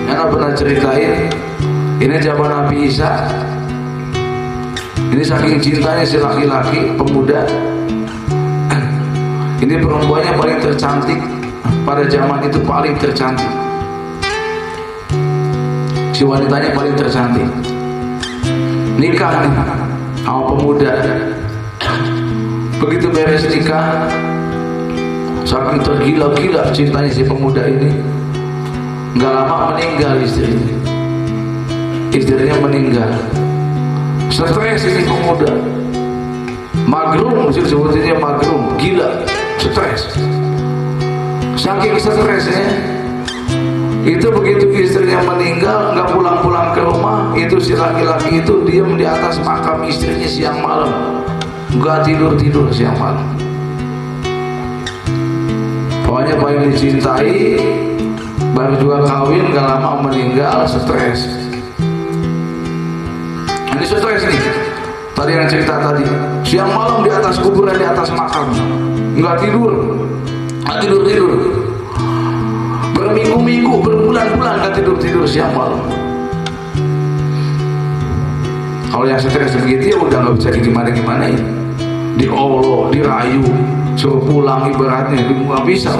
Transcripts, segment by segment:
Ana pernah ceritain ini zaman Nabi Isa. Ini saking cintanya si laki-laki pemuda. Ini perempuannya paling tercantik pada zaman itu, paling tercantik. Si wanitanya paling tercantik. Nikah nih sama pemuda. Begitu beres nikah, saking tergila-gila cintanya si pemuda ini, nggak lama meninggal istrinya. Istrinya meninggal. Stres ini pemuda. Magrum, sebetulnya magrum, gila, stres. Saking stresnya, itu begitu istrinya meninggal, nggak pulang-pulang ke rumah, itu si laki-laki itu diam di atas makam istrinya siang malam, nggak tidur siang malam. Pokoknya paling dicintai, baru juga kawin, nggak lama meninggal, stres. Ini stres nih. Tadi yang cerita tadi, siang malam di atas kuburan, di atas makam, nggak tidur. Berminggu-minggu, berbulan-bulan nggak tidur siang malam. Kalau yang stres begitu ya udah nggak bisa gimana ya. Diolok, dirayu, suruh pulang ibaratnya, nggak bisa.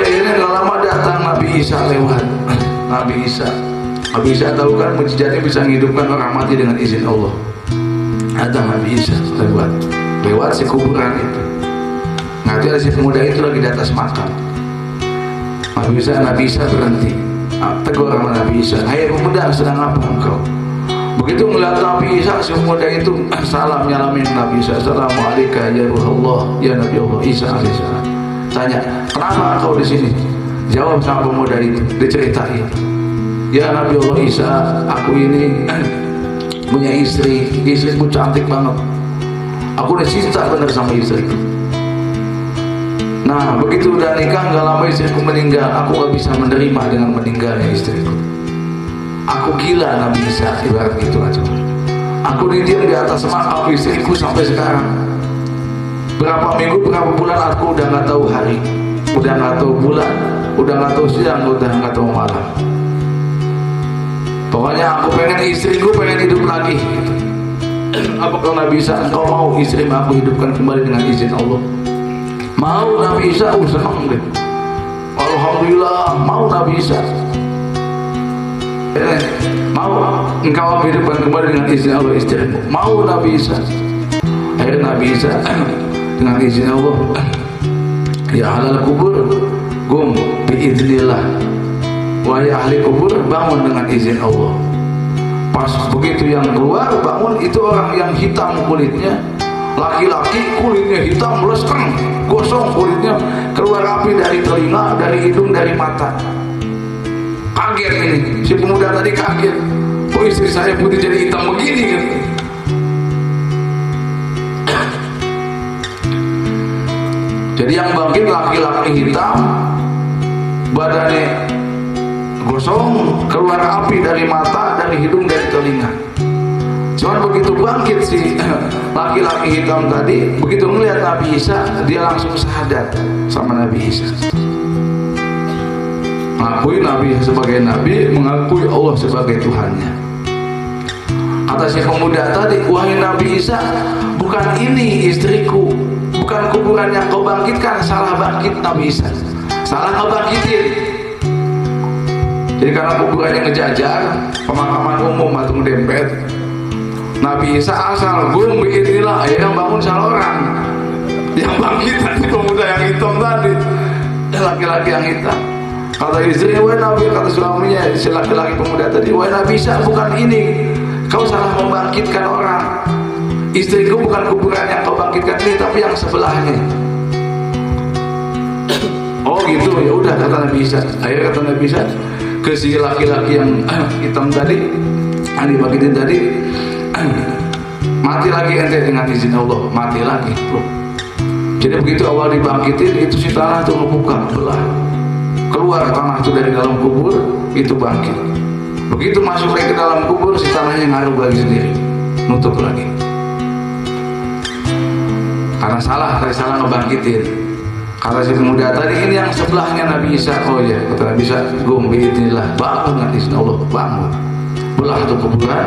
Ini nggak lama datang Nabi Isa lewat. Nabi Isa tahu kan mujizatnya bisa menghidupkan orang mati dengan izin Allah. Ada Nabi Isa lewat si kuburan itu. Nanti ada si pemuda itu lagi di atas makam. Nabi Isa berhenti. Tegur sama Nabi Isa, "Hai pemuda, sedang apa engkau?" Begitu melihat Nabi Isa, si pemuda itu salam nyalamin Nabi Isa. "Assalamualaikum ya Rasulullah, ya Nabi Allah Isa alaihissalam." Tanya, "Kenapa engkau di sini?" Jawab sama pemuda itu, diceritain. "Ya Nabi Allah Isa, aku ini punya istriku cantik banget. Aku udah cinta bener sama istriku. Nah begitu udah nikah gak lama istriku meninggal. Aku gak bisa menerima dengan meninggalnya istriku. Aku gila Nabi Isa, ibarat gitu aja. Aku didiam di atas makam istriku sampai sekarang. Berapa minggu, berapa bulan aku udah gak tahu hari, udah gak tahu bulan, udah gak tahu siang, udah gak tahu malam. Pokoknya aku pengen istriku pengen hidup lagi. Apakah Nabi Isa engkau mau istri aku hidupkan kembali dengan izin Allah?" Mau Nabi Isa, senang deh. Alhamdulillah, mau Nabi Isa. Mau engkau aku hidupkan kembali dengan izin Allah istrimu. Mau Nabi Isa. Akhirnya Nabi Isa dengan izin Allah, "Ya halal kubur, gum biiznillah. Wahai ahli kubur, bangun dengan izin Allah." Pas begitu yang keluar bangun, itu orang yang hitam kulitnya, laki-laki kulitnya hitam melesreng, gosong kulitnya, keluar api dari telinga, dari hidung, dari mata. Kaget ini, si pemuda tadi kaget. "Oh istri saya putih jadi hitam begini kan?" Jadi yang bangkit laki-laki hitam, badannya gosong, keluar api dari mata, dari hidung, dari telinga. Cuman begitu bangkit si laki-laki hitam tadi, begitu melihat Nabi Isa, dia langsung syahadat sama Nabi Isa. Mengakui Nabi sebagai Nabi, mengakui Allah sebagai Tuhannya. Kata si pemuda tadi, "Wahai Nabi Isa, bukan ini istriku, bukan kuburan yang kau bangkitkan, salah bangkit Nabi Isa, salah kau bangkitin." Jadi karena kuburannya ngejajar, pemakaman umum atau ngedempet, Nabi Isa asal gum biiznillah, yang bangun salah orang. Yang bangkit tadi pemuda yang hitam tadi, laki-laki yang hitam. Kata istrinya, "Wahai Nabi," kata suaminya, si laki-laki pemuda tadi, "Wahai Nabi Isa, bukan ini, kau salah membangkitkan orang. Istriku bukan kuburan yang kau bangkitkan ini, tapi yang sebelahnya." "Oh gitu, ya udah," kata Nabi Isa. Akhirnya kata Nabi Isa ke si laki-laki yang hitam tadi, yang dibangkitin tadi, "Mati lagi ente dengan izin Allah, mati lagi bro." Jadi begitu awal dibangkitin, itu si tanah tuh ngebuka, belah, keluar tanah itu dari dalam kubur, itu bangkit. Begitu masuk lagi ke dalam kubur, si tanahnya ngaruh lagi sendiri, nutup lagi. Karena salah ngebangkitin. Kata si pemuda tadi, ini yang sebelahnya Nabi Isa. Oh ya, kata Nabi Isa, gum biidznillah, bangun dengan izin Allah, bangun. Belah tuh kuburan,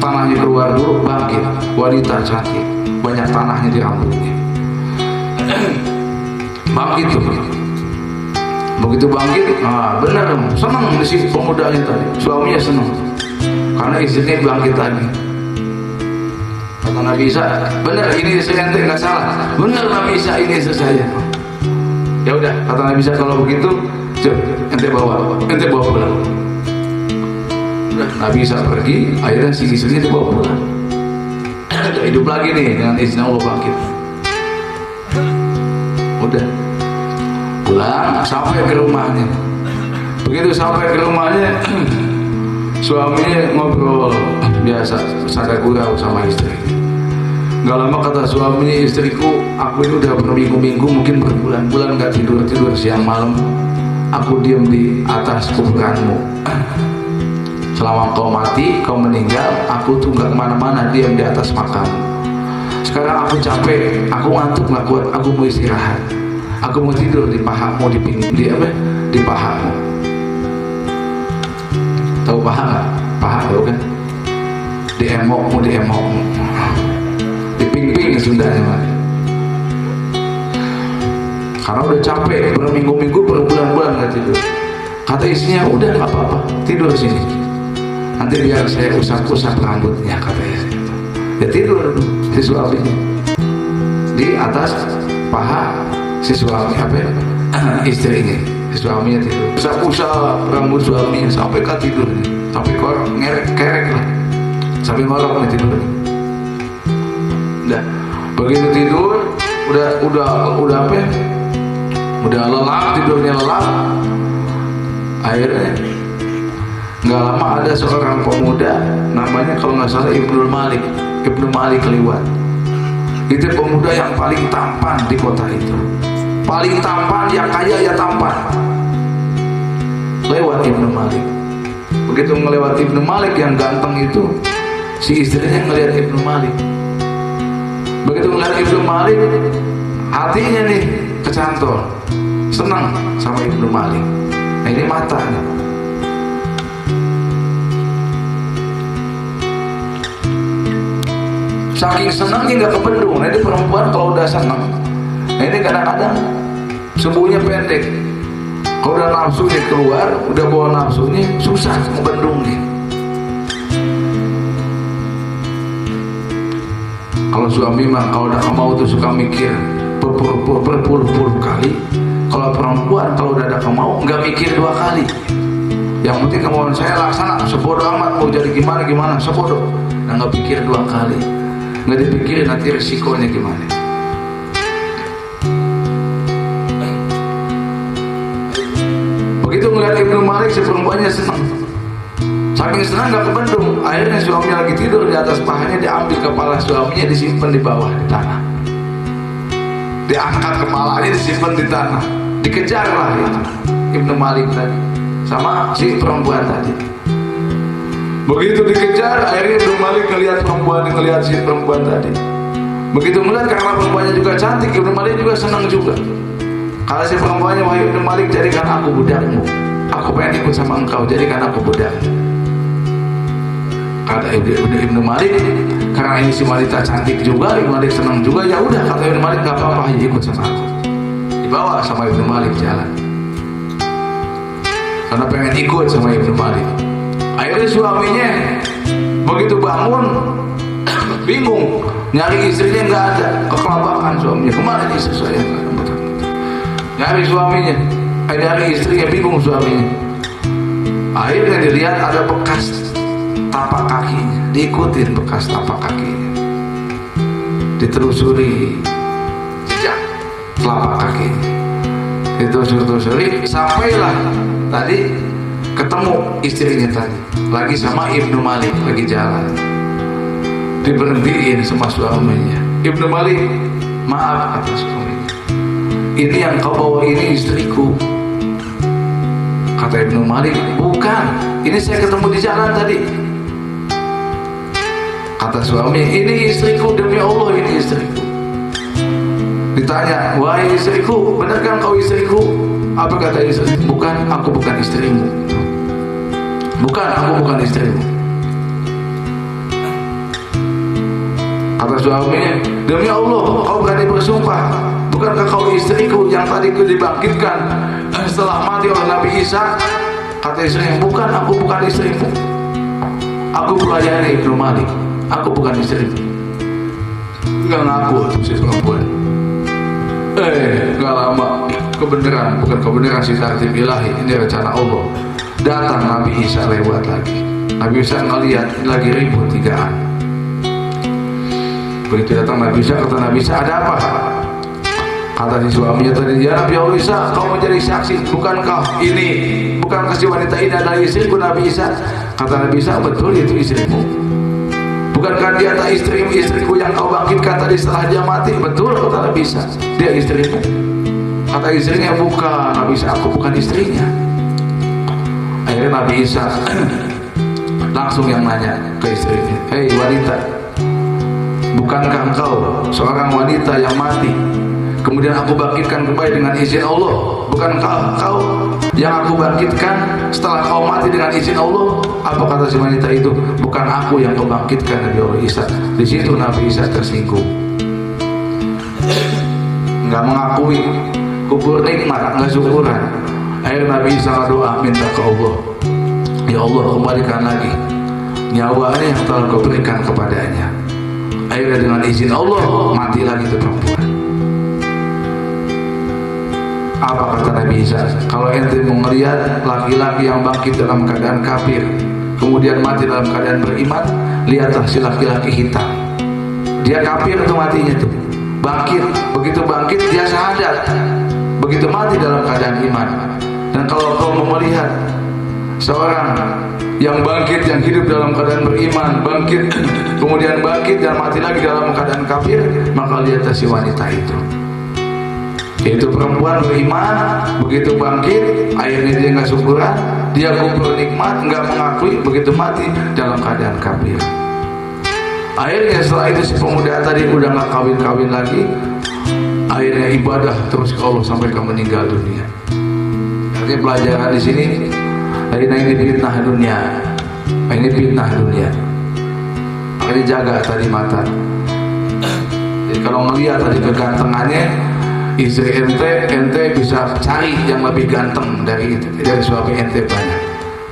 tanahnya keluar dulu, bangkit. Wanita cantik, banyak tanahnya di rambutnya. Bangkit tuh. Begitu bangkit, benar, senang si pemudanya tadi, suaminya senang karena istrinya bangkit tadi. Kata Nabi Isa, benar ini istri ente, nggak salah. Benar Nabi Isa, ini istri saya. Ya udah, kata Nabi Isa, kalau begitu, ente bawa pulang. Udah, Nabi Isa pergi, akhirnya si istrinya dibawa pulang. Hidup lagi nih dengan izin Allah, bangkit. Udah pulang sampai ke rumahnya. Begitu sampai ke rumahnya, suaminya ngobrol biasa, sadar gurau sama istri. Gak lama kata suaminya, istriku, aku ini udah berminggu-minggu, mungkin berbulan-bulan gak tidur siang malam. Aku diam di atas kuburanmu. Selama kau mati, kau meninggal, aku tuh gak kemana-mana, diam di atas makam. Sekarang aku capek, aku ngantuk gak kuat, aku mau istirahat. Aku mau tidur di pahamu, di pahamu. Tahu paha gak? Paha tahu kan? Di emokmu. Di ping-ping Sundanya mah. Karena udah capek, berminggu-minggu, berbulan-bulan gak tidur. Kata istrinya, udah gak apa-apa, tidur sini. Nanti biar saya usap-usap rambutnya, katanya. Ya tidur si suaminya di atas paha si suami, istrinya. Si suaminya tidur, usap-usap rambut suaminya sampai tidur, sampai kerek lah, sampai ngorok nih tidur. Udah, begitu tidur, udah lelap, tidurnya lelap. Akhirnya nggak lama ada seorang pemuda, namanya kalau nggak salah Ibnu Malik lewat. Itu pemuda yang paling tampan di kota itu, paling tampan, yang kaya ya tampan. Lewat Ibnu Malik. Begitu melewati Ibnu Malik yang ganteng itu, si istrinya ngelihat Ibnu Malik. Begitu ngelihat Ibnu Malik, hatinya nih kecantol, senang sama Ibnu Malik. Nah ini matanya. Saking senangnya nggak kebendung. Nah ini perempuan kalau udah senang, nah ini kadang-kadang sumbunya pendek. Kalau udah nafsunya keluar, udah bawa nafsunya, susah ngebendungnya. Kalau suami mah kalau udah mau tuh suka mikir berpuluh-puluh kali. Kalau perempuan kalau udah ada mau nggak mikir 2 kali. Yang penting kemauan saya laksana, sebodoh amat, mau jadi gimana sebodoh. Nah nggak pikir 2 kali, nggak dipikirin nanti resikonya gimana. Begitu ngeliat Ibnu Malik, si perempuannya senang. Saking senang gak kebendung, akhirnya suaminya lagi tidur di atas pahanya, diambil kepala suaminya, disimpan di bawah di tanah. Diangkat kepalanya, disimpan di tanah. Dikejar lah itu Ibnu Malik tadi sama si perempuan tadi. Begitu dikejar, akhirnya Ibnu Malik ngelihat si perempuan tadi. Begitu melihat, karena perempuannya juga cantik, Ibnu Malik juga senang juga. Kalau si perempuannya, wahai Ibnu Malik, jadikan aku budakmu. Aku pengen ikut sama engkau, jadikan aku budakmu. Kata Ibnu Malik, karena ini si wanita cantik juga, Ibnu Malik senang juga. Ya udah, kata Ibnu Malik, gak apa-apa, ikut sama aku. Dibawa sama Ibnu Malik jalan, karena pengen ikut sama Ibnu Malik. Akhirnya suaminya begitu bangun bingung, nyari istrinya nggak ada, kekelabakan suaminya. Kemana istri saya? Nyari suaminya, nyari istrinya, bingung suaminya. Akhirnya dilihat ada bekas tapak kakinya, diikutin bekas tapak kakinya, ditelusuri jejak telapak kakinya, ditelusuri sampailah tadi ketemu istrinya tadi lagi sama Ibnu Malik, lagi jalan. Diberhentiin sama suaminya. Ibnu Malik, maaf kata suaminya, ini yang kau bawa ini istriku. Kata Ibnu Malik, bukan, ini saya ketemu di jalan tadi. Kata suami, ini istriku, demi Allah ini istriku. Ditanya, wahai istriku, benarkah kau istriku? Apa kata istri? Bukan, aku bukan istrimu. Bukan, aku bukan istrimu. Kata suaminya, demi Allah, kau berani bersumpah, bukankah kau istriku yang tadi dibangkitkan setelah mati oleh Nabi Isa? Kata istrinya, bukan, aku bukan istrimu. Aku pelayani Ibnu Malik. Aku bukan istrimu. Gak ngaku tuh si perempuan. Gak lama kebenaran, bukan kebenaran, si tartib ilahi, ini rencana Allah. Datang Nabi Isa lewat lagi. Nabi Isa ngeliat lagi ribut tigaan. Begitu datang Nabi Isa, kata Nabi Isa, ada apa? Kata si suaminya tadi, ya Nabi Allah Isa, kau menjadi saksi, bukankah ini, bukankah si wanita ini adalah istriku Nabi Isa? Kata Nabi Isa, betul, itu istrimu. Bukankah dia tak istriku yang kau bangkitkan tadi setelah dia mati? Betul, kata Nabi Isa, dia istrimu. Kata istrinya, bukan, Nabi Isa, aku bukan istrinya. Akhirnya Nabi Isa langsung yang nanya ke istrinya, hei wanita, bukankah engkau seorang wanita yang mati, kemudian aku bangkitkan kembali dengan izin Allah? Bukankah engkau yang aku bangkitkan setelah kau mati dengan izin Allah? Apa kata si wanita itu? Bukan aku yang kau bangkitkan, Nabi Allah Isa. Di situ Nabi Isa tersinggung, nggak mengakui, kubur nikmat, nggak syukuran. Akhirnya Nabi Isa doa minta ke Allah, ya Allah, kembalikan lagi nyawanya yang telah kau berikan kepadanya. Akhirnya dengan izin Allah mati lagi itu perempuan. Apa kata Nabi Isa? Kalau ente mau ngeliat laki-laki yang bangkit dalam keadaan kafir, kemudian mati dalam keadaan beriman, lihatlah si laki-laki hitam. Dia kafir tuh matinya tuh, bangkit. Begitu bangkit dia syahadat, begitu mati dalam keadaan iman. Dan kalau kau mau melihat seorang yang bangkit, yang hidup dalam keadaan beriman, bangkit, kemudian bangkit dan mati lagi dalam keadaan kafir, maka lihatlah si wanita itu. Yaitu perempuan beriman, begitu bangkit, akhirnya dia nggak syukuran, dia kubur nikmat, nggak mengakui, begitu mati dalam keadaan kafir. Akhirnya setelah itu si pemuda tadi udah nggak kawin-kawin lagi, akhirnya ibadah terus ke Allah sampai ke meninggal dunia. Artinya pelajaran di sini, ini fitnah dunia, ini fitnah dunia. Ini jaga tadi mata. Jadi kalau ngelihat tadi kegantengannya, istri ente bisa cari yang lebih ganteng dari suami ente banyak.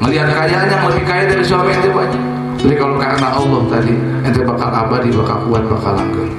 Melihat kayaan yang lebih kaya dari suami ente banyak. Jadi kalau karena Allah tadi, ente bakal abadi, bakal kuat, bakal langgeng.